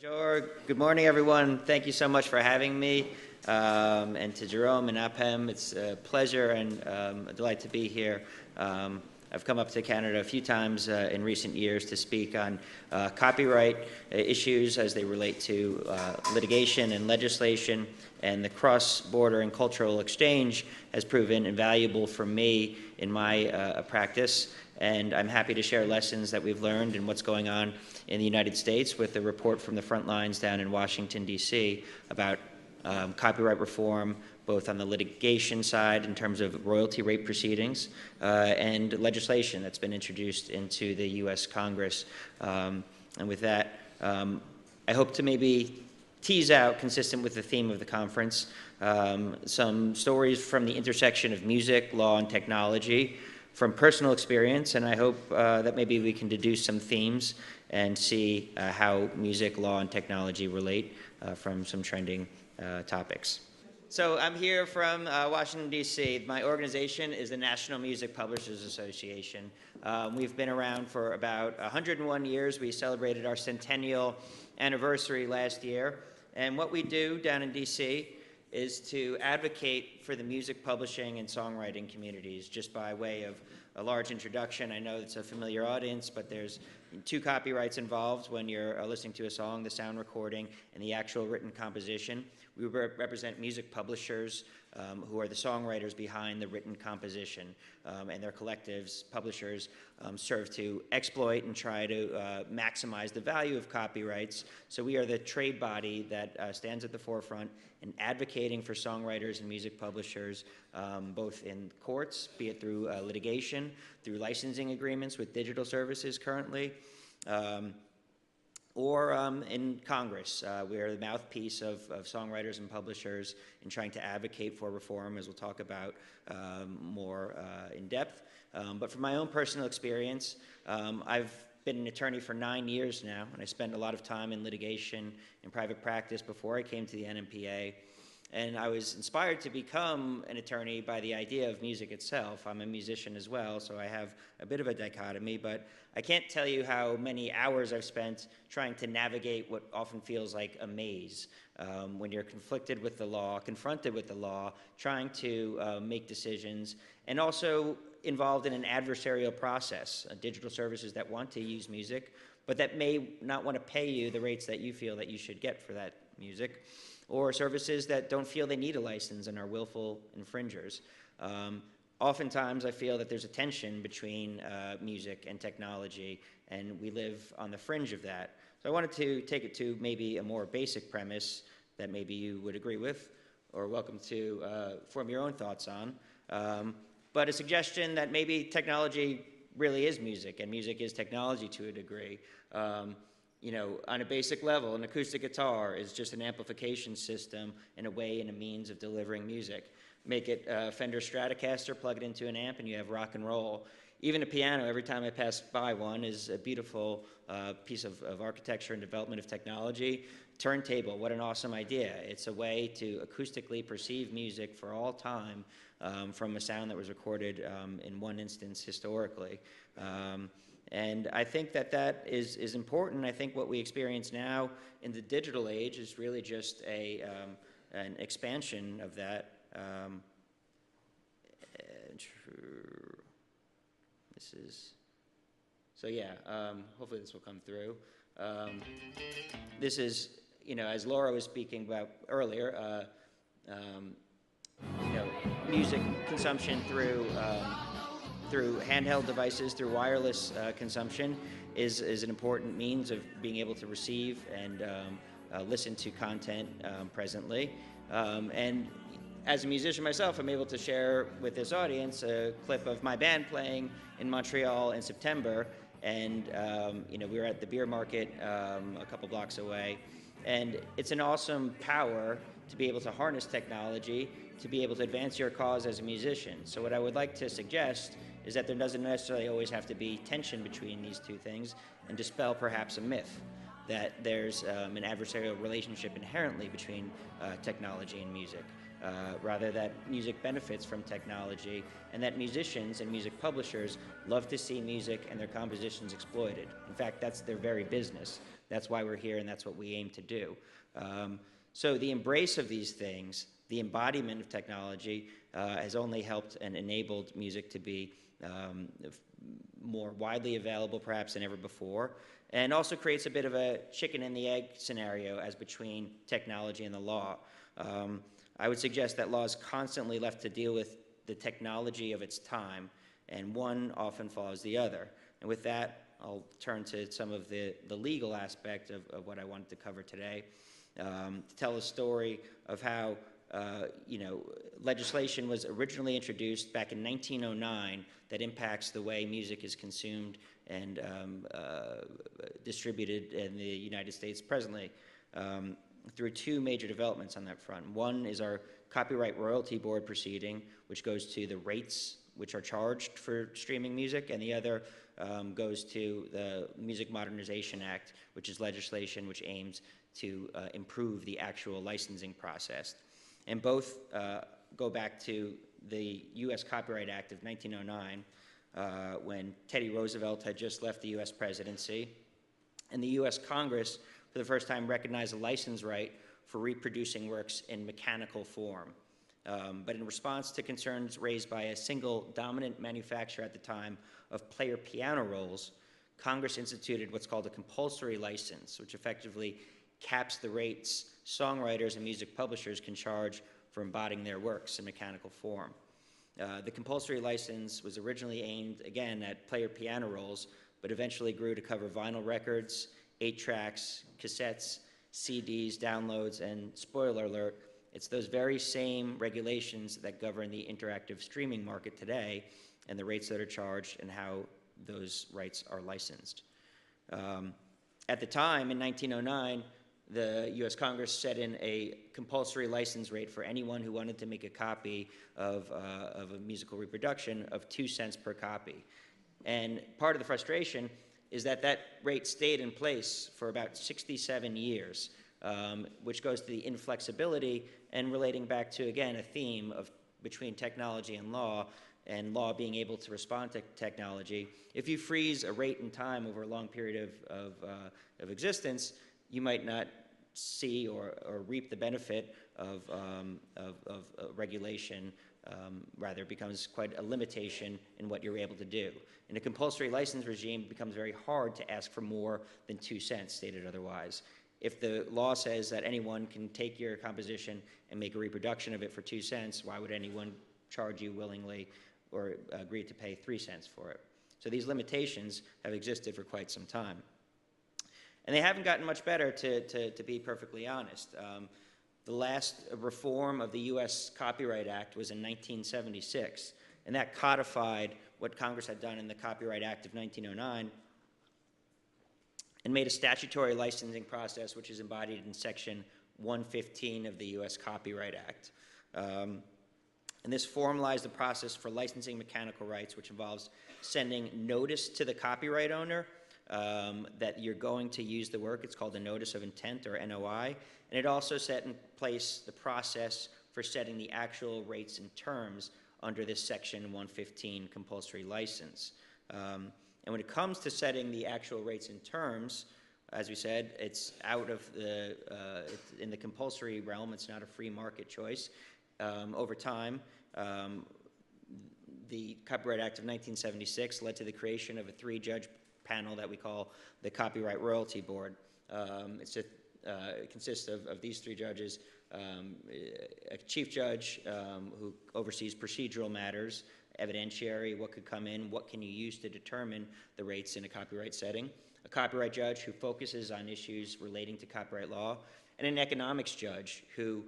Sure. Good morning, everyone. Thank you so much for having me. And to Jerome and Aphem, it's a pleasure and a delight to be here. I've come up to Canada a few times in recent years to speak on copyright issues as they relate to litigation and legislation, and the cross-border and cultural exchange has proven invaluable for me in my practice. And I'm happy to share lessons that we've learned and what's going on in the United States with the report from the front lines down in Washington, D.C. about copyright reform, both on the litigation side in terms of royalty rate proceedings and legislation that's been introduced into the U.S. Congress. And with that, I hope to maybe tease out, consistent with the theme of the conference, some stories from the intersection of music, law, and technology from personal experience, and I hope that maybe we can deduce some themes and see how music, law, and technology relate from some trending topics. So I'm here from Washington, D.C. My organization is the National Music Publishers Association. We've been around for about 101 years. We celebrated our centennial anniversary last year. And what we do down in D.C. is to advocate for the music publishing and songwriting communities. Just by way of a large introduction, I know it's a familiar audience, but there's two copyrights involved when you're listening to a song: the sound recording and the actual written composition. We represent music publishers who are the songwriters behind the written composition, and their collectives, publishers, serve to exploit and try to maximize the value of copyrights. So we are the trade body that stands at the forefront in advocating for songwriters and music publishers, both in courts, be it through litigation, through licensing agreements with digital services currently, or in Congress. We are the mouthpiece of songwriters and publishers in trying to advocate for reform, as we'll talk about more in depth. But from my own personal experience, I've been an attorney for 9 years now, and I spent a lot of time in litigation in private practice before I came to the NMPA. And I was inspired to become an attorney by the idea of music itself. I'm a musician as well, so I have a bit of a dichotomy, but I can't tell you how many hours I've spent trying to navigate what often feels like a maze when you're confronted with the law, trying to make decisions, and also involved in an adversarial process, digital services that want to use music, but that may not want to pay you the rates that you feel that you should get for that music, or services that don't feel they need a license and are willful infringers. Oftentimes, I feel that there's a tension between music and technology, and we live on the fringe of that. So I wanted to take it to maybe a more basic premise that maybe you would agree with, or welcome to form your own thoughts on, but a suggestion that maybe technology really is music, and music is technology to a degree. You know, on a basic level, an acoustic guitar is just an amplification system and a way and a means of delivering music. Make it a Fender Stratocaster, plug it into an amp, and you have rock and roll. Even a piano, every time I pass by one, is a beautiful piece of architecture and development of technology. Turntable, what an awesome idea. It's a way to acoustically perceive music for all time from a sound that was recorded in one instance historically. And I think that that is important. I think what we experience now in the digital age is really just an expansion of that. This is, so yeah, hopefully this will come through. This is, you know, as Laura was speaking about earlier, you know, music consumption through handheld devices, through wireless consumption is an important means of being able to receive and listen to content presently. And as a musician myself, I'm able to share with this audience a clip of my band playing in Montreal in September. And you know, we were at the beer market a couple blocks away. And it's an awesome power to be able to harness technology, to be able to advance your cause as a musician. So what I would like to suggest is that there doesn't necessarily always have to be tension between these two things, and dispel perhaps a myth that there's an adversarial relationship inherently between technology and music. rather that music benefits from technology, and that musicians and music publishers love to see music and their compositions exploited. In fact, that's their very business. That's why we're here, and that's what we aim to do. So the embrace of these things, the embodiment of technology, has only helped and enabled music to be more widely available perhaps than ever before, and also creates a bit of a chicken and the egg scenario as between technology and the law. I would suggest that law is constantly left to deal with the technology of its time, and one often follows the other. And with that, I'll turn to some of the legal aspect of what I wanted to cover today, to tell a story of how legislation was originally introduced back in 1909 that impacts the way music is consumed and distributed in the United States presently, through two major developments on that front. One is our Copyright Royalty Board proceeding, which goes to the rates which are charged for streaming music, and the other goes to the Music Modernization Act, which is legislation which aims to improve the actual licensing process. And both go back to the U.S. Copyright Act of 1909, when Teddy Roosevelt had just left the U.S. presidency, and the U.S. Congress, for the first time, recognized a license right for reproducing works in mechanical form. But in response to concerns raised by a single dominant manufacturer at the time of player piano rolls, Congress instituted what's called a compulsory license, which effectively caps the rates songwriters and music publishers can charge for embodying their works in mechanical form. The compulsory license was originally aimed, again, at player piano rolls, but eventually grew to cover vinyl records, 8-tracks, cassettes, CDs, downloads, and spoiler alert, it's those very same regulations that govern the interactive streaming market today and the rates that are charged and how those rights are licensed. At the time, in 1909, the U.S. Congress set in a compulsory license rate for anyone who wanted to make a copy of a musical reproduction of 2 cents per copy. And part of the frustration is that that rate stayed in place for about 67 years, which goes to the inflexibility and relating back to, again, a theme of between technology and law being able to respond to technology. If you freeze a rate in time over a long period of existence, you might not see or reap the benefit of regulation. Rather, it becomes quite a limitation in what you're able to do. In a compulsory license regime, it becomes very hard to ask for more than 2 cents, stated otherwise. If the law says that anyone can take your composition and make a reproduction of it for 2 cents, why would anyone charge you willingly or agree to pay 3 cents for it? So these limitations have existed for quite some time. And they haven't gotten much better, to be perfectly honest. The last reform of the U.S. Copyright Act was in 1976, and that codified what Congress had done in the Copyright Act of 1909 and made a statutory licensing process which is embodied in Section 115 of the U.S. Copyright Act. And this formalized the process for licensing mechanical rights, which involves sending notice to the copyright owner that you're going to use the work. It's called a Notice of Intent, or NOI. And it also set in place the process for setting the actual rates and terms under this Section 115 compulsory license. And when it comes to setting the actual rates and terms, as we said, it's out of the, in the compulsory realm. It's not a free market choice. Over time, the Copyright Act of 1976 led to the creation of a 3-judge panel that we call the Copyright Royalty Board. It consists of these 3 judges, a chief judge who oversees procedural matters, evidentiary, what could come in, what can you use to determine the rates in a copyright setting, a copyright judge who focuses on issues relating to copyright law, and an economics judge who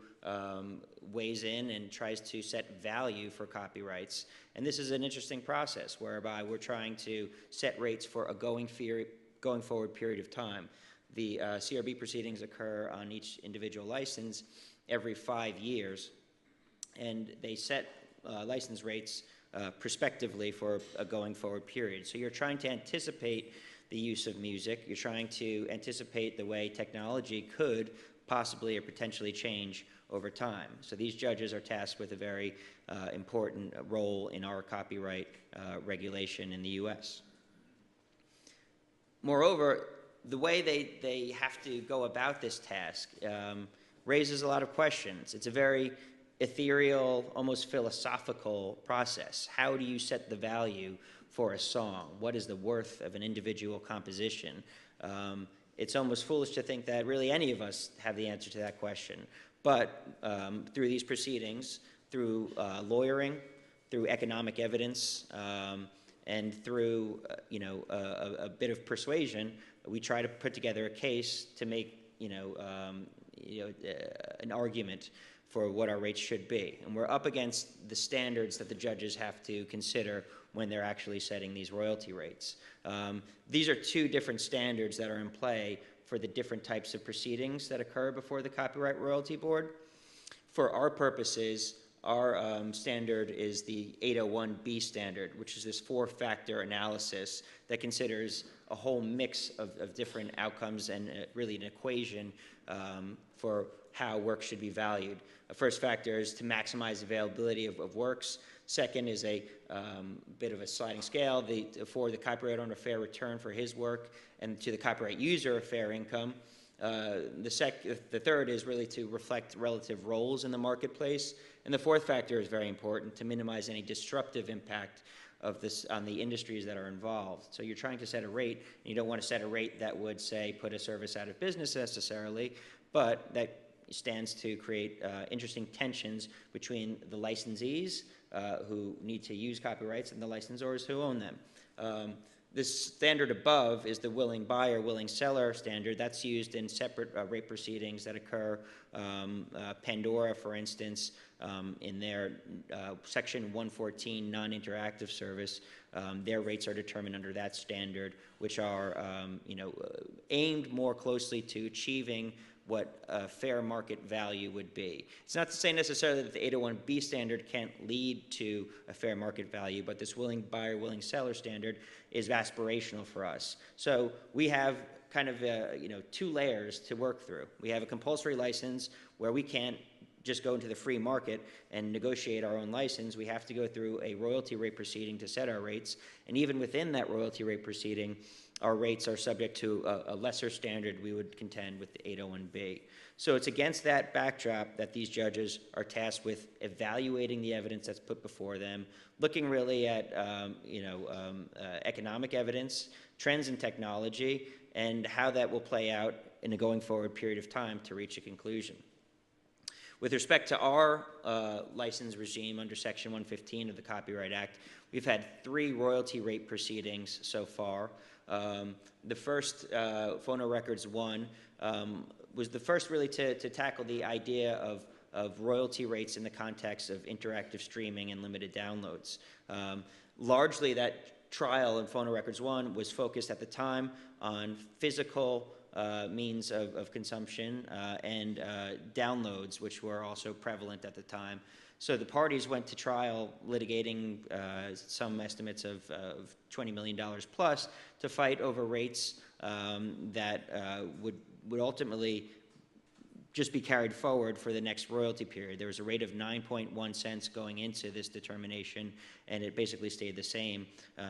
weighs in and tries to set value for copyrights. And this is an interesting process whereby we're trying to set rates for a going forward period of time. The CRB proceedings occur on each individual license every 5 years, and they set license rates prospectively for a going forward period. So you're trying to anticipate the use of music. You're trying to anticipate the way technology could possibly or potentially change over time. So these judges are tasked with a very important role in our copyright regulation in the U.S. Moreover, the way they have to go about this task raises a lot of questions. It's a very ethereal, almost philosophical process. How do you set the value for a song? What is the worth of an individual composition? It's almost foolish to think that really any of us have the answer to that question. But through these proceedings, through lawyering, through economic evidence, and through a bit of persuasion, we try to put together a case to make an argument for what our rates should be. And we're up against the standards that the judges have to consider when they're actually setting these royalty rates. These are two different standards that are in play for the different types of proceedings that occur before the Copyright Royalty Board. For our purposes, our standard is the 801B standard, which is this four-factor analysis that considers a whole mix of different outcomes and really an equation for how work should be valued. The first factor is to maximize availability of works. Second is a bit of a sliding scale, for the copyright owner a fair return for his work, and to the copyright user a fair income. The third is really to reflect relative roles in the marketplace. And the fourth factor is very important, to minimize any disruptive impact of this on the industries that are involved. So you're trying to set a rate, and you don't want to set a rate that would, say, put a service out of business necessarily, but that stands to create interesting tensions between the licensees who need to use copyrights and the licensors who own them. This standard above is the willing buyer, willing seller standard. That's used in separate rate proceedings that occur. Pandora, for instance, in their Section 114 non-interactive service, their rates are determined under that standard, which are aimed more closely to achieving what a fair market value would be. It's not to say necessarily that the 801B standard can't lead to a fair market value, but this willing buyer, willing seller standard is aspirational for us. So we have kind of two layers to work through. We have a compulsory license where we can't just go into the free market and negotiate our own license. We have to go through a royalty rate proceeding to set our rates. And even within that royalty rate proceeding, our rates are subject to a lesser standard, we would contend, with the 801B. So it's against that backdrop that these judges are tasked with evaluating the evidence that's put before them, looking really at economic evidence, trends in technology, and how that will play out in a going forward period of time to reach a conclusion. With respect to our license regime under Section 115 of the Copyright Act, we've had 3 royalty rate proceedings so far. The first, Phono Records 1, was the first really to tackle the idea of royalty rates in the context of interactive streaming and limited downloads. Largely that trial in Phono Records 1 was focused at the time on physical means of consumption and downloads, which were also prevalent at the time. So the parties went to trial litigating some estimates of $20 million plus to fight over rates that would ultimately just be carried forward for the next royalty period. There was a rate of 9.1 cents going into this determination, and it basically stayed the same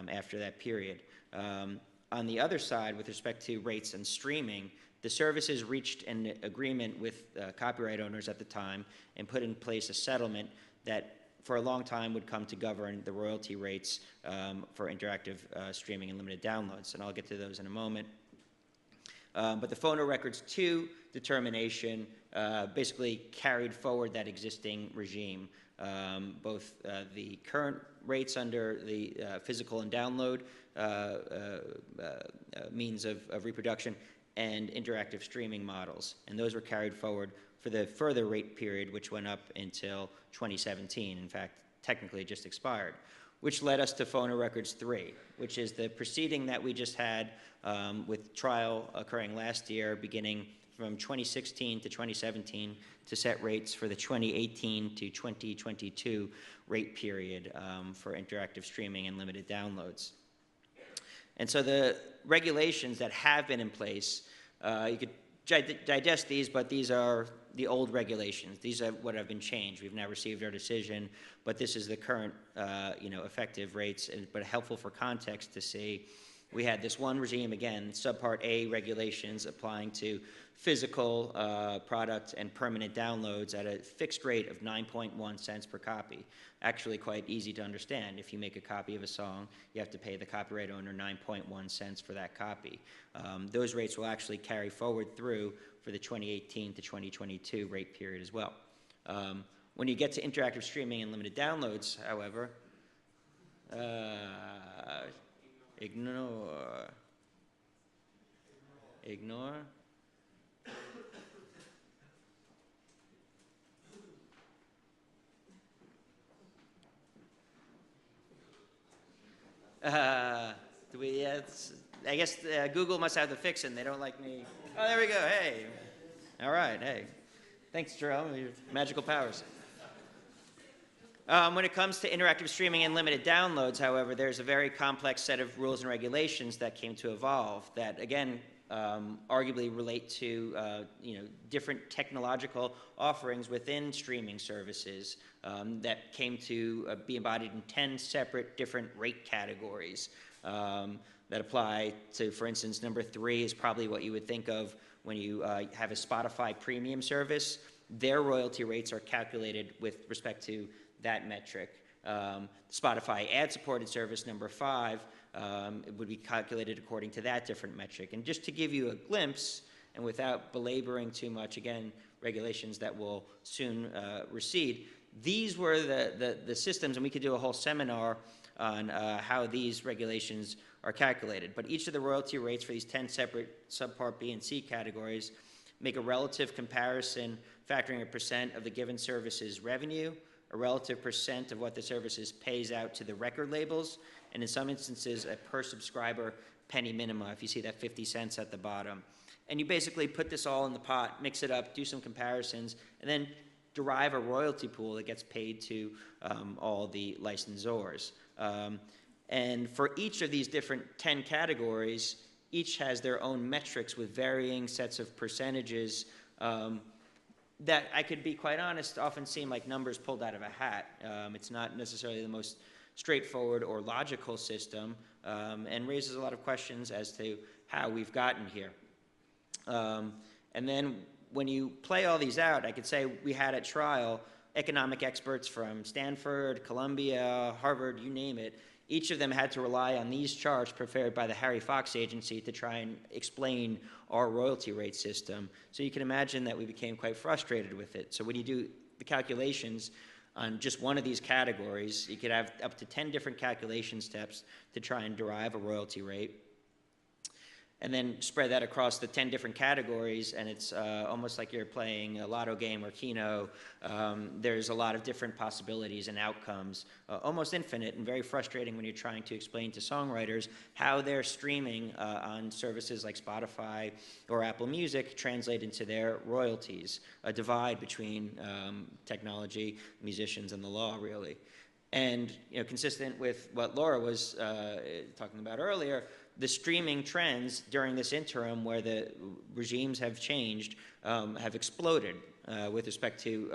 after that period. On the other side, with respect to rates and streaming, the services reached an agreement with copyright owners at the time and put in place a settlement that for a long time would come to govern the royalty rates for interactive streaming and limited downloads, and I'll get to those in a moment. But the Phono Records 2 determination basically carried forward that existing regime, both the current rates under the physical and download means of reproduction and interactive streaming models. And those were carried forward for the further rate period, which went up until 2017. In fact, technically it just expired, which led us to Phono Records 3, which is the proceeding that we just had with trial occurring last year, beginning from 2016 to 2017 to set rates for the 2018 to 2022 rate period for interactive streaming and limited downloads. And so the regulations that have been in place, you could digest these, but these are the old regulations. These are what have been changed. We've now received our decision, but this is the current, effective rates, but helpful for context to see. We had this one regime, again, Subpart A regulations applying to physical product and permanent downloads at a fixed rate of 9.1 cents per copy. Actually quite easy to understand. If you make a copy of a song, you have to pay the copyright owner 9.1 cents for that copy. Those rates will actually carry forward through for the 2018 to 2022 rate period as well. When you get to interactive streaming and limited downloads, however, ignore. I guess Google must have the fix-in. They don't like me. Oh, there we go. Hey. All right. Hey. Thanks, Jerome. Your magical powers. When it comes to interactive streaming and limited downloads, however, there's a very complex set of rules and regulations that came to evolve that, again, arguably relate to different technological offerings within streaming services that came to be embodied in 10 separate different rate categories that apply to, for instance, number 3 is probably what you would think of when you have a Spotify premium service. Their royalty rates are calculated with respect to that metric. Spotify ad-supported service number 5 it would be calculated according to that different metric. And just to give you a glimpse, and without belaboring too much, again, regulations that will soon recede, these were the systems, and we could do a whole seminar on how these regulations are calculated. But each of the royalty rates for these 10 separate subpart B and C categories make a relative comparison factoring a percent of the given service's revenue, a relative percent of what the services pays out to the record labels, and in some instances, a per subscriber penny minima, if you see that 50 cents at the bottom. And you basically put this all in the pot, mix it up, do some comparisons, and then derive a royalty pool that gets paid to all the licensors. And for each of these different 10 categories, each has their own metrics with varying sets of percentages that I could be quite honest, often seem like numbers pulled out of a hat. It's not necessarily the most straightforward or logical system, and raises a lot of questions as to how we've gotten here. And then when you play all these out, I could say we had at trial economic experts from Stanford, Columbia, Harvard, you name it. Each of them had to rely on these charts prepared by the Harry Fox Agency to try and explain our royalty rate system. So you can imagine that we became quite frustrated with it. So when you do the calculations on just one of these categories, you could have up to 10 different calculation steps to try and derive a royalty rate. And then spread that across the 10 different categories, and it's almost like you're playing a lotto game or Keno. There's a lot of different possibilities and outcomes, almost infinite, and very frustrating when you're trying to explain to songwriters how their streaming on services like Spotify or Apple Music translate into their royalties, a divide between technology, musicians, and the law, really. And consistent with what Laura was talking about earlier, the streaming trends during this interim where the regimes have changed have exploded with respect to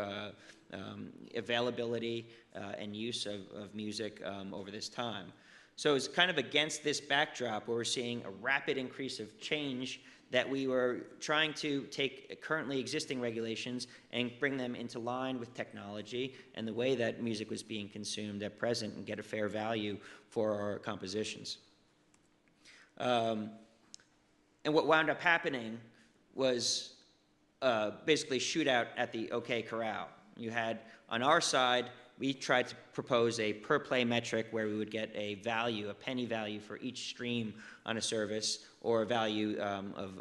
availability and use of music over this time. So it's kind of against this backdrop where we're seeing a rapid increase of change that we were trying to take currently existing regulations and bring them into line with technology and the way that music was being consumed at present and get a fair value for our compositions. And what wound up happening was basically shootout at the OK Corral. You had, on our side, we tried to propose a per play metric where we would get a value, a penny value for each stream on a service, or a value of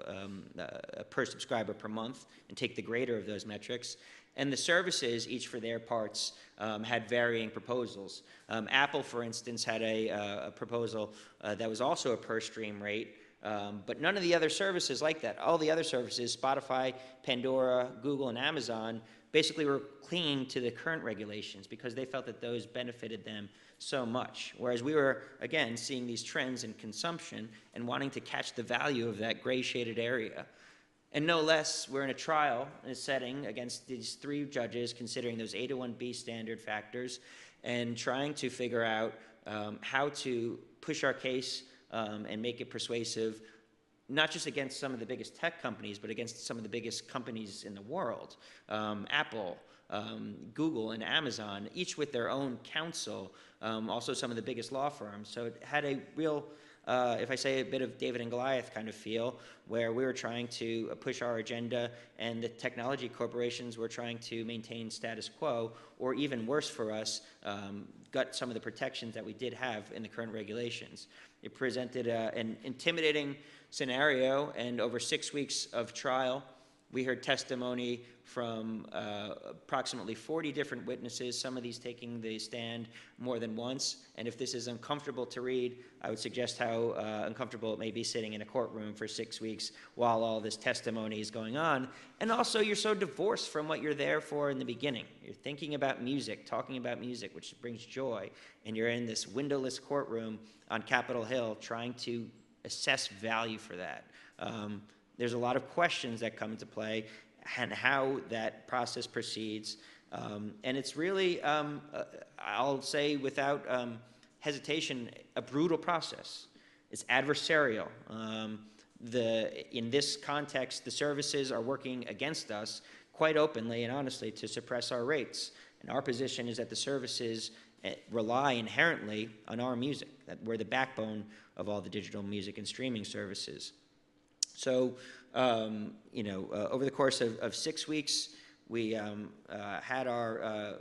per subscriber per month, and take the greater of those metrics. And the services, each for their parts, had varying proposals. Apple, for instance, had a proposal that was also a per stream rate, but none of the other services like that. All the other services, Spotify, Pandora, Google, and Amazon, basically were clinging to the current regulations because they felt that those benefited them so much. Whereas we were, again, seeing these trends in consumption and wanting to catch the value of that gray shaded area. And no less, we're in a trial in a setting against these 3 judges, considering those A to 1B standard factors, and trying to figure out how to push our case and make it persuasive, not just against some of the biggest tech companies, but against some of the biggest companies in the world, Apple, Google, and Amazon, each with their own counsel, also some of the biggest law firms. So it had a real, if I say a bit of David and Goliath kind of feel, where we were trying to push our agenda and the technology corporations were trying to maintain status quo, or even worse for us, gut some of the protections that we did have in the current regulations. It presented an intimidating scenario, and over 6 weeks of trial, we heard testimony from approximately 40 different witnesses, some of these taking the stand more than once. And if this is uncomfortable to read, I would suggest how uncomfortable it may be sitting in a courtroom for 6 weeks while all this testimony is going on. And also, you're so divorced from what you're there for in the beginning. You're thinking about music, talking about music, which brings joy, and you're in this windowless courtroom on Capitol Hill trying to assess value for that. There's a lot of questions that come into play and how that process proceeds. And it's really, I'll say without hesitation, a brutal process. It's adversarial. In this context, the services are working against us quite openly and honestly to suppress our rates. And our position is that the services rely inherently on our music, that we're the backbone of all the digital music and streaming services. So, over the course of 6 weeks, we had our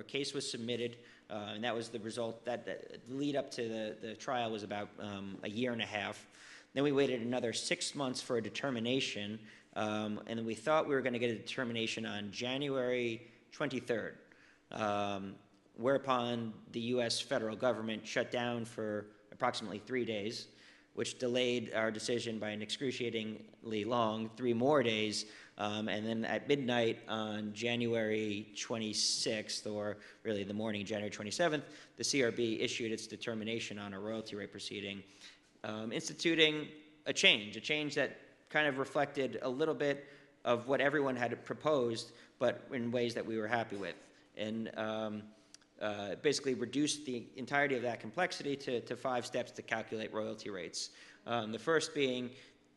case was submitted, and that was the result. That the lead up to the trial was about a year and a half. Then we waited another 6 months for a determination, and then we thought we were going to get a determination on January 23rd, whereupon the U.S. federal government shut down for approximately 3 days, which delayed our decision by an excruciatingly long 3 more days. And then at midnight on January 26th, or really the morning of January 27th, the CRB issued its determination on a royalty rate proceeding, instituting a change that kind of reflected a little bit of what everyone had proposed, but in ways that we were happy with. And basically reduced the entirety of that complexity to 5 steps to calculate royalty rates. The first being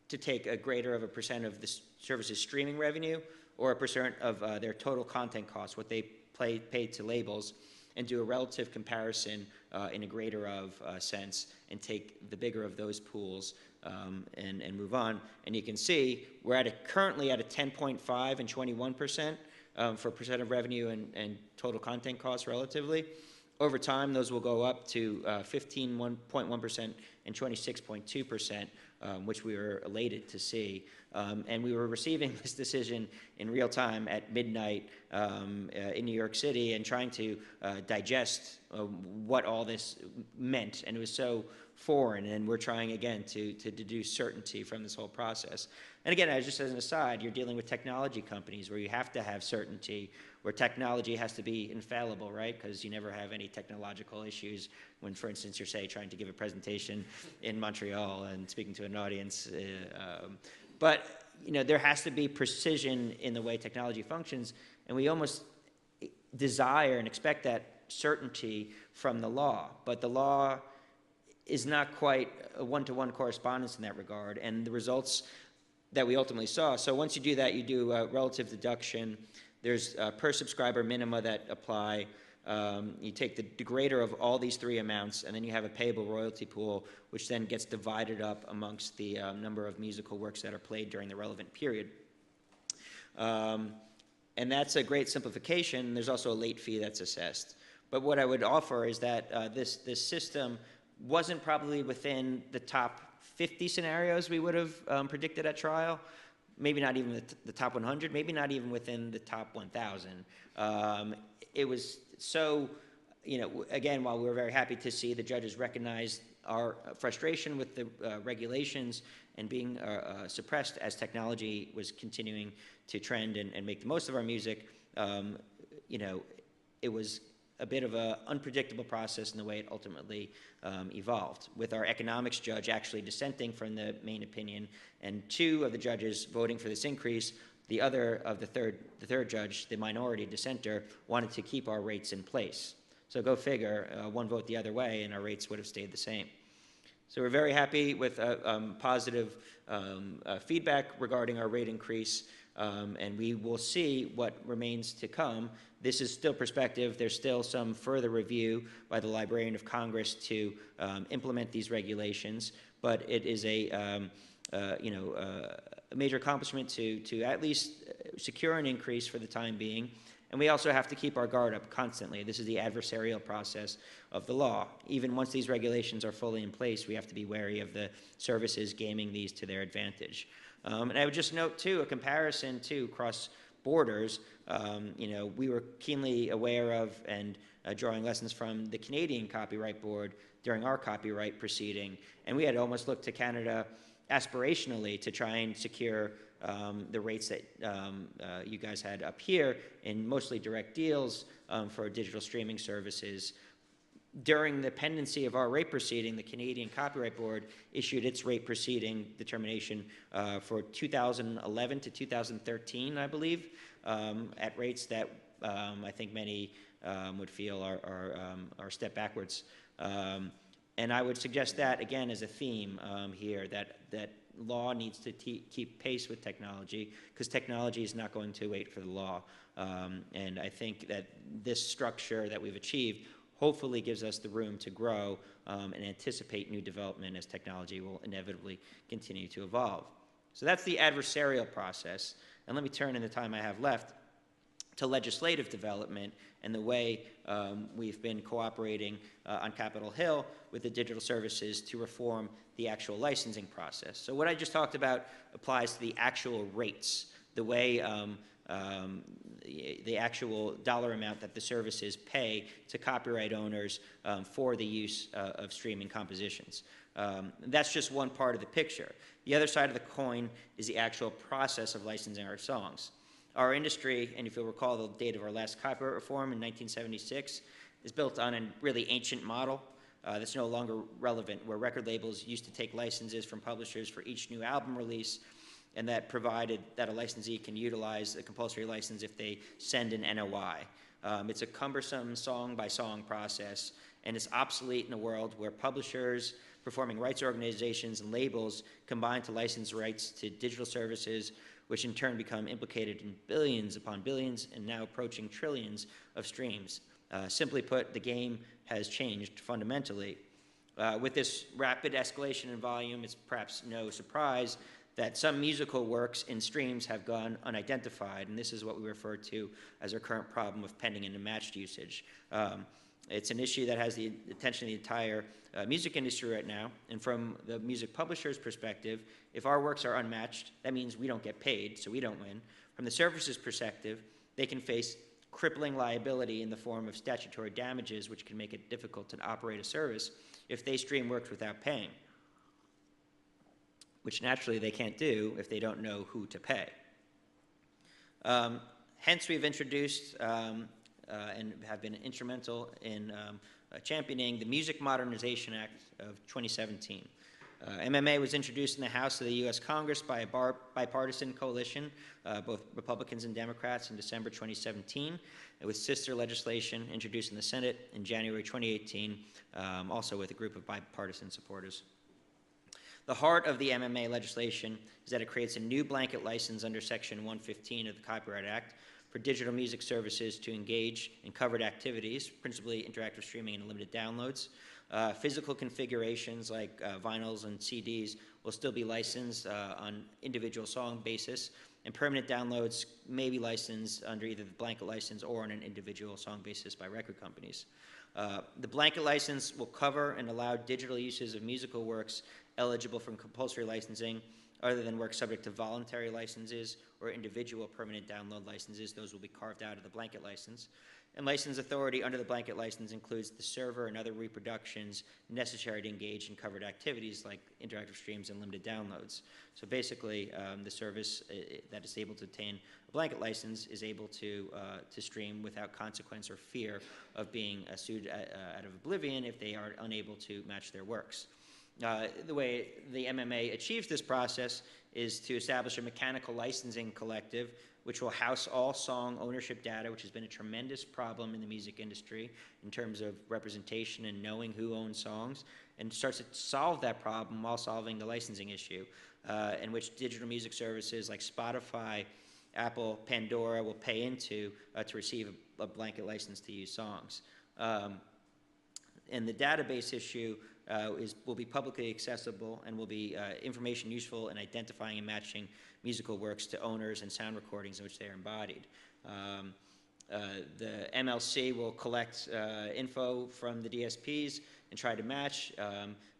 to take a greater of a percent of the service's streaming revenue or a percent of their total content costs, what they paid to labels, and do a relative comparison in a greater of sense and take the bigger of those pools and move on. And you can see we're currently at a 10.5 and 21%. For percent of revenue and total content costs relatively. Over time, those will go up to 15.1% and 26.2%, which we were elated to see. And we were receiving this decision in real time at midnight in New York City and trying to digest what all this meant. And it was so foreign, and we're trying again to deduce certainty from this whole process. And again, just as an aside, you're dealing with technology companies where you have to have certainty, where technology has to be infallible, right? Because you never have any technological issues when, for instance, you're, say, trying to give a presentation in Montreal and speaking to an audience. But, there has to be precision in the way technology functions, and we almost desire and expect that certainty from the law. But the law is not quite a one-to-one correspondence in that regard, and the results that we ultimately saw. So once you do that, you do a relative deduction. There's per subscriber minima that apply. You take the greater of all these 3 amounts, and then you have a payable royalty pool, which then gets divided up amongst the number of musical works that are played during the relevant period. And that's a great simplification. There's also a late fee that's assessed. But what I would offer is that this system wasn't probably within the top 50 scenarios we would have predicted at trial, maybe not even the top 100, maybe not even within the top 1,000. It was so, again, while we were very happy to see the judges recognize our frustration with the regulations and being suppressed as technology was continuing to trend and make the most of our music, it was a bit of an unpredictable process in the way it ultimately evolved, with our economics judge actually dissenting from the main opinion, and 2 of the judges voting for this increase. The third judge, the minority dissenter, wanted to keep our rates in place. So go figure, 1 vote the other way, and our rates would have stayed the same. So we're very happy with positive feedback regarding our rate increase, and we will see what remains to come. This is still prospective. There's still some further review by the Librarian of Congress to implement these regulations, but it is a major accomplishment to at least secure an increase for the time being. And we also have to keep our guard up constantly. This is the adversarial process of the law. Even once these regulations are fully in place, we have to be wary of the services gaming these to their advantage. And I would just note, too, a comparison, too, across borders. We were keenly aware of and drawing lessons from the Canadian Copyright Board during our copyright proceeding. And we had almost looked to Canada aspirationally to try and secure the rates that you guys had up here in mostly direct deals for digital streaming services. During the pendency of our rate proceeding, the Canadian Copyright Board issued its rate proceeding determination for 2011 to 2013, I believe, at rates that I think many would feel are a step backwards. And I would suggest that, again, as a theme here, that law needs to keep pace with technology, because technology is not going to wait for the law. And I think that this structure that we've achieved hopefully gives us the room to grow and anticipate new development as technology will inevitably continue to evolve. So that's the adversarial process. And let me turn in the time I have left to legislative development and the way we've been cooperating on Capitol Hill with the digital services to reform the actual licensing process. So what I just talked about applies to the actual rates, the way the actual dollar amount that the services pay to copyright owners for the use of streaming compositions. That's just one part of the picture. The other side of the coin is the actual process of licensing our songs. Our industry, and if you'll recall the date of our last copyright reform in 1976, is built on a really ancient model that's no longer relevant, where record labels used to take licenses from publishers for each new album release, and that provided that a licensee can utilize a compulsory license if they send an NOI. It's a cumbersome song-by-song process, and it's obsolete in a world where publishers, performing rights organizations, and labels combine to license rights to digital services, which in turn become implicated in billions upon billions and now approaching trillions of streams. Simply put, the game has changed fundamentally. With this rapid escalation in volume, it's perhaps no surprise that some musical works in streams have gone unidentified, and this is what we refer to as our current problem of pending and unmatched usage. It's an issue that has the attention of the entire music industry right now, and from the music publisher's perspective, if our works are unmatched, that means we don't get paid, so we don't win. From the service's perspective, they can face crippling liability in the form of statutory damages, which can make it difficult to operate a service if they stream works without paying, which naturally they can't do if they don't know who to pay. Hence, we've introduced and have been instrumental in championing the Music Modernization Act of 2017. MMA was introduced in the House of the U.S. Congress by a bipartisan coalition, both Republicans and Democrats, in December 2017, with sister legislation introduced in the Senate in January 2018, also with a group of bipartisan supporters. The heart of the MMA legislation is that it creates a new blanket license under Section 115 of the Copyright Act for digital music services to engage in covered activities, principally interactive streaming and limited downloads. Physical configurations like vinyls and CDs will still be licensed on individual song basis, and permanent downloads may be licensed under either the blanket license or on an individual song basis by record companies. The blanket license will cover and allow digital uses of musical works eligible for compulsory licensing other than work subject to voluntary licenses or individual permanent download licenses. Those will be carved out of the blanket license. And license authority under the blanket license includes the server and other reproductions necessary to engage in covered activities like interactive streams and limited downloads. So basically, the service that is able to obtain a blanket license is able to stream without consequence or fear of being sued out of oblivion if they are unable to match their works. The way the MMA achieves this process is to establish a mechanical licensing collective which will house all song ownership data, which has been a tremendous problem in the music industry in terms of representation and knowing who owns songs, and starts to solve that problem while solving the licensing issue, in which digital music services like Spotify, Apple, Pandora will pay into to receive a blanket license to use songs. And the database issue will be publicly accessible and will be information useful in identifying and matching musical works to owners and sound recordings in which they are embodied. The MLC will collect info from the DSPs and try to match.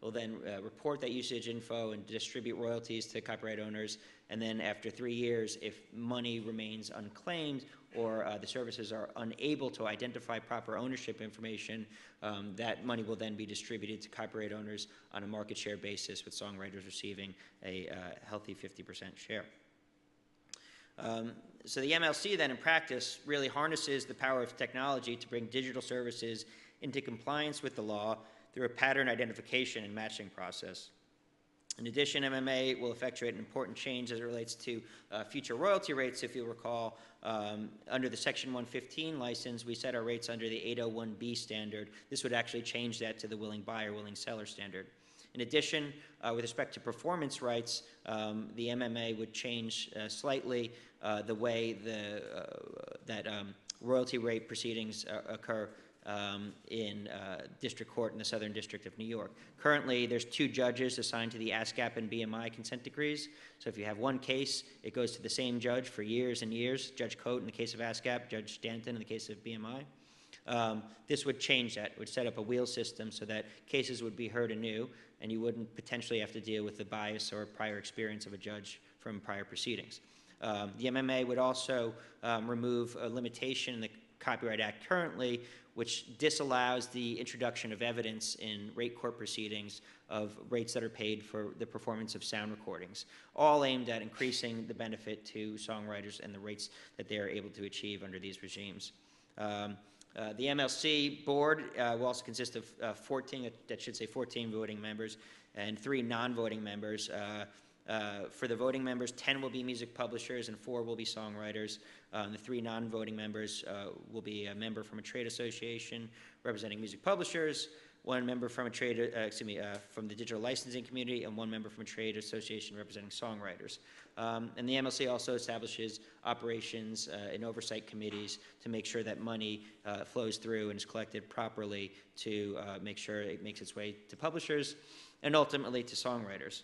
Will then report that usage info and distribute royalties to copyright owners. And then after 3 years, if money remains unclaimed or the services are unable to identify proper ownership information, that money will then be distributed to copyright owners on a market share basis, with songwriters receiving a healthy 50% share. So the MLC then in practice really harnesses the power of technology to bring digital services into compliance with the law through a pattern identification and matching process. In addition, MMA will effectuate an important change as it relates to future royalty rates. If you'll recall, under the Section 115 license, we set our rates under the 801B standard. This would actually change that to the willing buyer, willing seller standard. In addition, with respect to performance rights, the MMA would change slightly the way that royalty rate proceedings occur in district court in the Southern District of New York. Currently, there's 2 judges assigned to the ASCAP and BMI consent decrees. So if you have one case, it goes to the same judge for years and years, Judge Cote in the case of ASCAP, Judge Stanton in the case of BMI. This would change that. It would set up a wheel system so that cases would be heard anew, and you wouldn't potentially have to deal with the bias or prior experience of a judge from prior proceedings. The MMA would also remove a limitation in the Copyright Act currently, which disallows the introduction of evidence in rate court proceedings of rates that are paid for the performance of sound recordings, all aimed at increasing the benefit to songwriters and the rates that they are able to achieve under these regimes. The MLC board will also consist of 14 voting members and 3 non-voting members. For the voting members, 10 will be music publishers and 4 will be songwriters. The 3 non-voting members will be a member from a trade association representing music publishers, 1 member from a trade, from the digital licensing community, and 1 member from a trade association representing songwriters. And the MLC also establishes operations and oversight committees to make sure that money flows through and is collected properly to make sure it makes its way to publishers and ultimately to songwriters.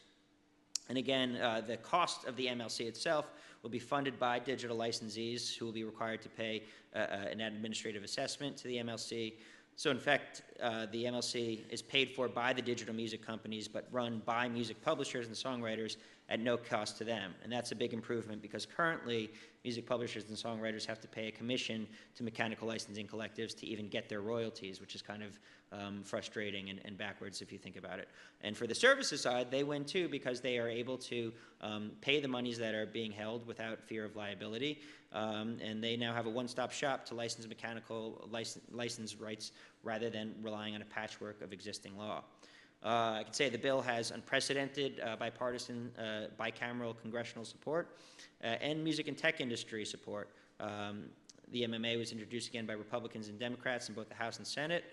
And again, the cost of the MLC itself will be funded by digital licensees who will be required to pay an administrative assessment to the MLC. So in fact, the MLC is paid for by the digital music companies, but run by music publishers and songwriters at no cost to them. And that's a big improvement because currently music publishers and songwriters have to pay a commission to mechanical licensing collectives to even get their royalties, which is kind of frustrating and backwards if you think about it. And for the services side, they win too because they are able to pay the monies that are being held without fear of liability. And they now have a one-stop shop to license mechanical license rights rather than relying on a patchwork of existing law. I can say the bill has unprecedented bipartisan, bicameral congressional support and music and tech industry support. The MMA was introduced again by Republicans and Democrats in both the House and Senate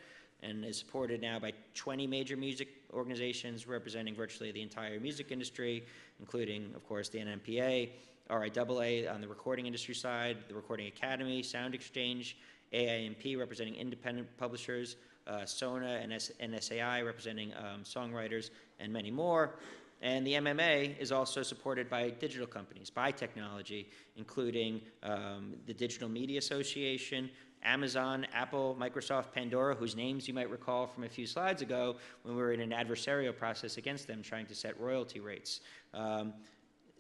and is supported now by 20 major music organizations representing virtually the entire music industry, including, of course, the NMPA, RIAA on the recording industry side, the Recording Academy, Sound Exchange, AIMP representing independent publishers, SONA and NSAI representing songwriters, and many more. And the MMA is also supported by digital companies, by technology, including the Digital Media Association, Amazon, Apple, Microsoft, Pandora, whose names you might recall from a few slides ago when we were in an adversarial process against them trying to set royalty rates.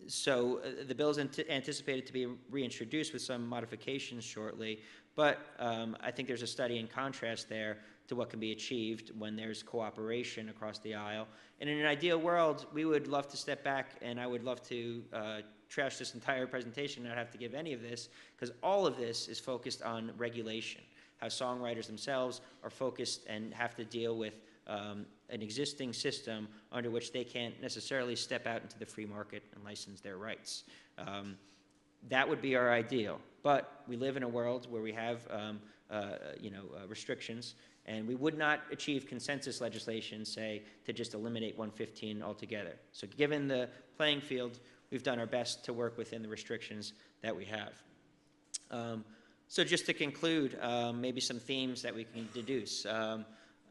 The bill is anticipated to be reintroduced with some modifications shortly, but I think there's a study in contrast there to what can be achieved when there's cooperation across the aisle. And in an ideal world, we would love to step back, and I would love to trash this entire presentation, not have to give any of this, because all of this is focused on regulation, how songwriters themselves are focused and have to deal with an existing system under which they can't necessarily step out into the free market and license their rights. That would be our ideal, but we live in a world where we have restrictions, and we would not achieve consensus legislation, say, to just eliminate 115 altogether. So given the playing field, we've done our best to work within the restrictions that we have. So just to conclude, maybe some themes that we can deduce.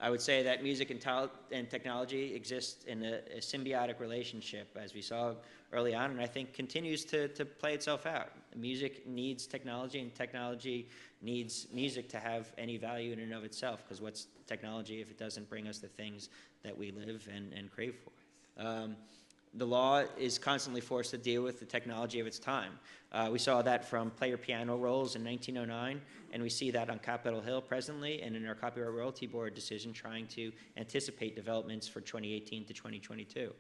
I would say that music and technology exist in a symbiotic relationship, as we saw early on, and I think continues to play itself out. Music needs technology, and technology needs music to have any value in and of itself, because what's technology if it doesn't bring us the things that we live and crave for? The law is constantly forced to deal with the technology of its time. We saw that from player piano rolls in 1909, and we see that on Capitol Hill presently, and in our Copyright Royalty Board decision trying to anticipate developments for 2018 to 2022.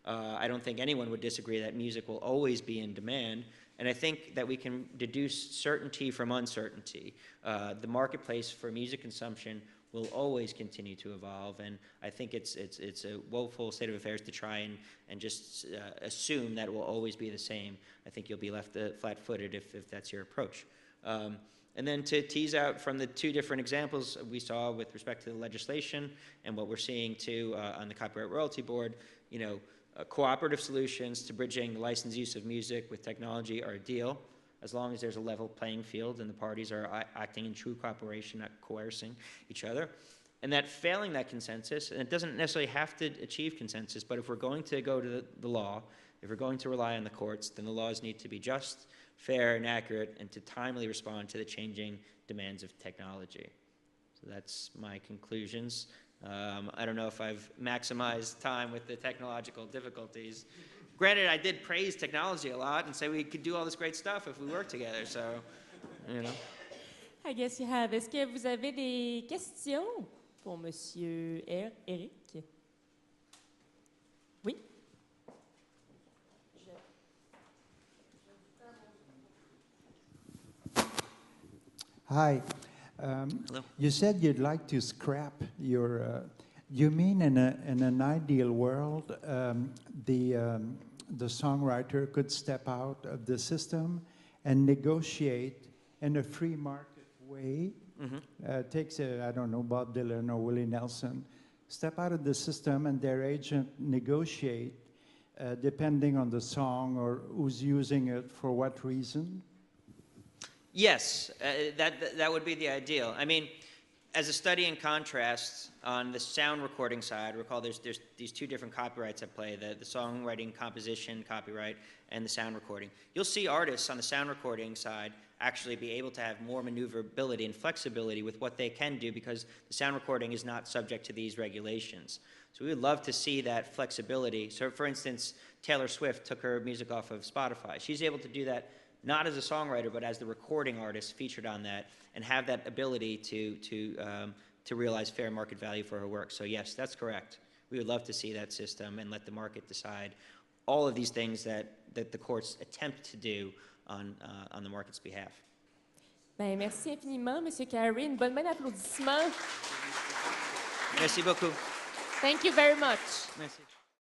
I don't think anyone would disagree that music will always be in demand, and I think that we can deduce certainty from uncertainty. The marketplace for music consumption will always continue to evolve, and I think it's a woeful state of affairs to try and just assume that it will always be the same. I think you'll be left flat-footed if that's your approach. And then to tease out from the two different examples we saw with respect to the legislation and what we're seeing too on the Copyright Royalty Board, cooperative solutions to bridging the licensed use of music with technology are ideal, as long as there's a level playing field and the parties are acting in true cooperation, not coercing each other. And that failing that consensus, and it doesn't necessarily have to achieve consensus, but if we're going to go to the law, if we're going to rely on the courts, then the laws need to be just, fair, and accurate, and to timely respond to the changing demands of technology. So that's my conclusions. I don't know if I've maximized time with the technological difficulties. Granted, I did praise technology a lot and say we could do all this great stuff if we work together, so, I guess you have. Est-ce que vous avez des questions pour Monsieur Eric? Oui? Hi. Hello. You said you'd like to scrap your... you mean in an ideal world, the songwriter could step out of the system and negotiate in a free market way? Takes, I don't know, Bob Dylan or Willie Nelson, step out of the system and their agent negotiate depending on the song or who's using it for what reason? Yes, that would be the ideal. I mean, as a study in contrast, on the sound recording side, recall there's these two different copyrights at play, the songwriting composition copyright and the sound recording. You'll see artists on the sound recording side actually be able to have more maneuverability and flexibility with what they can do because the sound recording is not subject to these regulations. So we would love to see that flexibility. So for instance, Taylor Swift took her music off of Spotify. She's able to do that not as a songwriter, but as the recording artist featured on that, and have that ability to realize fair market value for her work. So yes, that's correct. We would love to see that system and let the market decide all of these things that the courts attempt to do on the market's behalf. Ben, merci infiniment, Monsieur Carey. Une bonne main d'applaudissements. Merci beaucoup. Thank you very much. Merci.